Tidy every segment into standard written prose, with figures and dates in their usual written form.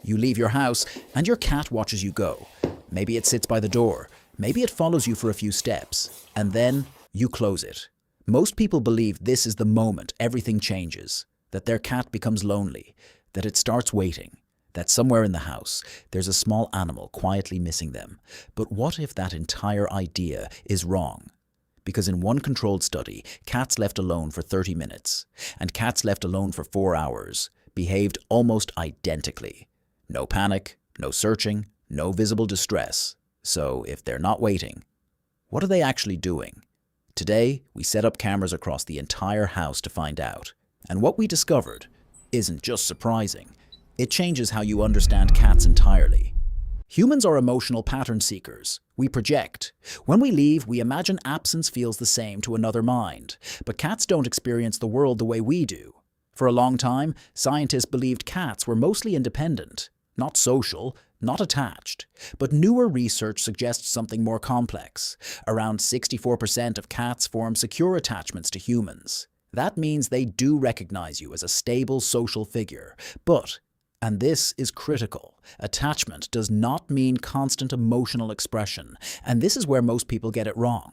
You leave your house, and your cat watches you go. Maybe it sits by the door. Maybe it follows you for a few steps. And then you close it. Most people believe this is the moment everything changes, that their cat becomes lonely, that it starts waiting, that somewhere in the house there's a small animal quietly missing them. But what if that entire idea is wrong? Because in one controlled study, cats left alone for 30 minutes and cats left alone for 4 hours behaved almost identically. No panic, no searching, no visible distress. So if they're not waiting, what are they actually doing? Today, we set up cameras across the entire house to find out. And what we discovered isn't just surprising. It changes how you understand cats entirely. Humans are emotional pattern seekers. We project. When we leave, we imagine absence feels the same to another mind. But cats don't experience the world the way we do. For a long time, scientists believed cats were mostly independent, not social, not attached. But newer research suggests something more complex. Around 64% of cats form secure attachments to humans. That means they do recognize you as a stable social figure. But, and this is critical, attachment does not mean constant emotional expression, and this is where most people get it wrong.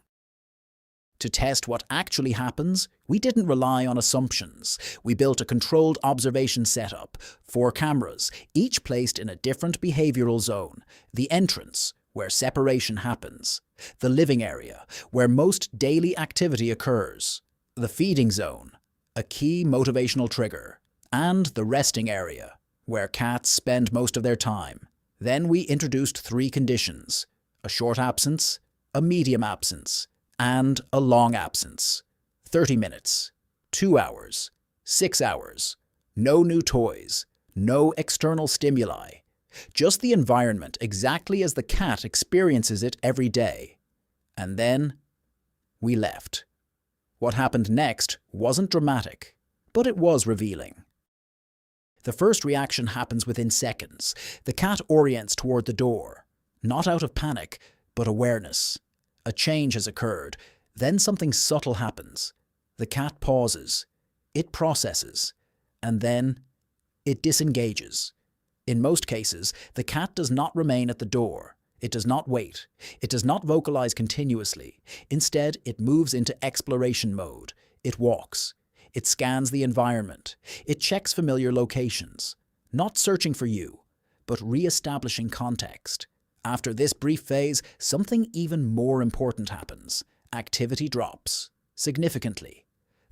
To test what actually happens, we didn't rely on assumptions. We built a controlled observation setup, 4 cameras, each placed in a different behavioral zone. The entrance, where separation happens. The living area, where most daily activity occurs. The feeding zone, a key motivational trigger. And the resting area, where cats spend most of their time. Then we introduced 3 conditions: a short absence, a medium absence, and a long absence. 30 minutes, 2 hours, 6 hours. No new toys, no external stimuli. Just the environment exactly as the cat experiences it every day. And then we left. What happened next wasn't dramatic, but it was revealing. The first reaction happens within seconds. The cat orients toward the door, not out of panic, but awareness. A change has occurred. Then something subtle happens. The cat pauses. It processes. And then it disengages. In most cases, the cat does not remain at the door. It does not wait. It does not vocalize continuously. Instead, it moves into exploration mode. It walks. It scans the environment. It checks familiar locations. Not searching for you, but re-establishing context. After this brief phase, something even more important happens. Activity drops significantly.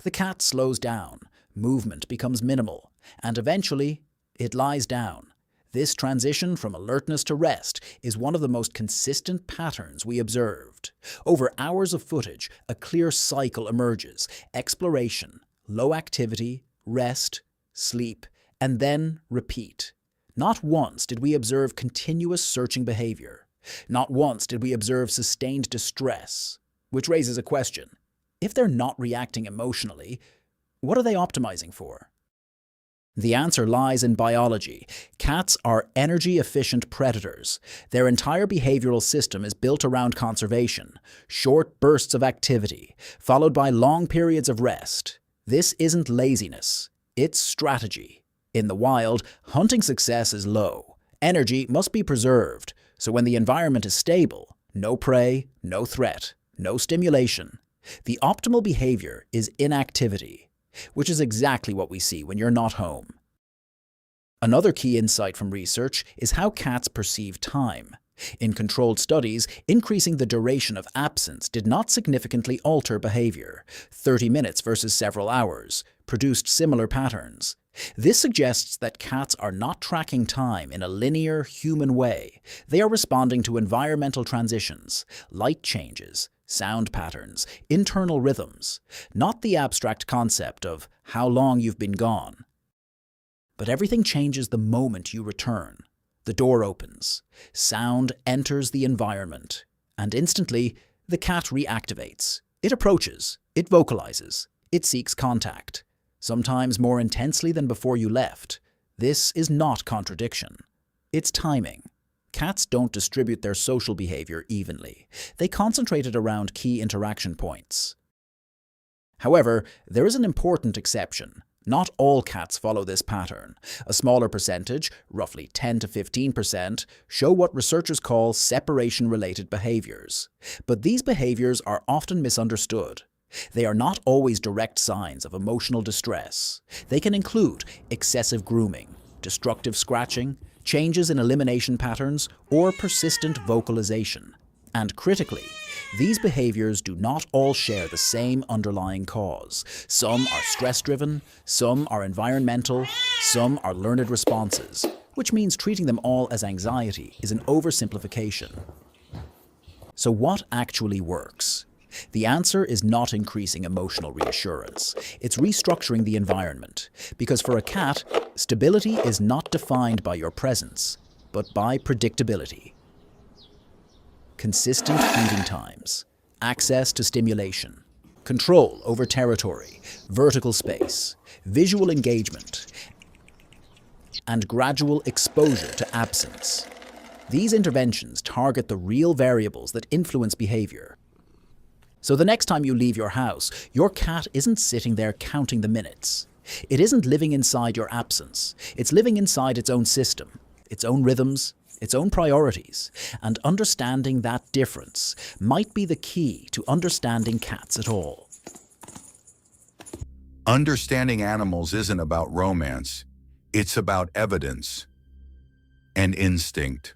The cat slows down, movement becomes minimal, and eventually, it lies down. This transition from alertness to rest is one of the most consistent patterns we observed. Over hours of footage, a clear cycle emerges: exploration, low activity, rest, sleep, and then repeat. Not once did we observe continuous searching behavior. Not once did we observe sustained distress. Which raises a question. If they're not reacting emotionally, what are they optimizing for? The answer lies in biology. Cats are energy-efficient predators. Their entire behavioral system is built around conservation, short bursts of activity, followed by long periods of rest. This isn't laziness, it's strategy. In the wild, hunting success is low. Energy must be preserved, so when the environment is stable, no prey, no threat, no stimulation. The optimal behavior is inactivity, which is exactly what we see when you're not home. Another key insight from research is how cats perceive time. In controlled studies, increasing the duration of absence did not significantly alter behavior. 30 minutes versus several hours produced similar patterns. This suggests that cats are not tracking time in a linear, human way. They are responding to environmental transitions, light changes, sound patterns, internal rhythms, not the abstract concept of how long you've been gone. But everything changes the moment you return. The door opens, sound enters the environment, and instantly, the cat reactivates. It approaches, it vocalizes, it seeks contact, sometimes more intensely than before you left. This is not contradiction. It's timing. Cats don't distribute their social behavior evenly. They concentrate it around key interaction points. However, there is an important exception: Not all cats follow this pattern. A smaller percentage, roughly 10 to 15%, show what researchers call separation-related behaviors. But these behaviors are often misunderstood. They are not always direct signs of emotional distress. They can include excessive grooming, destructive scratching, changes in elimination patterns, or persistent vocalization. And critically, these behaviors do not all share the same underlying cause. Some are stress-driven, some are environmental, some are learned responses, which means treating them all as anxiety is an oversimplification. So what actually works? The answer is not increasing emotional reassurance. It's restructuring the environment. Because for a cat, stability is not defined by your presence, but by predictability. Consistent feeding times, access to stimulation, control over territory, vertical space, visual engagement, and gradual exposure to absence. These interventions target the real variables that influence behavior. So the next time you leave your house, your cat isn't sitting there counting the minutes. It isn't living inside your absence. It's living inside its own system, its own rhythms, its own priorities, and understanding that difference might be the key to understanding cats at all. Understanding animals isn't about romance. It's about evidence and instinct.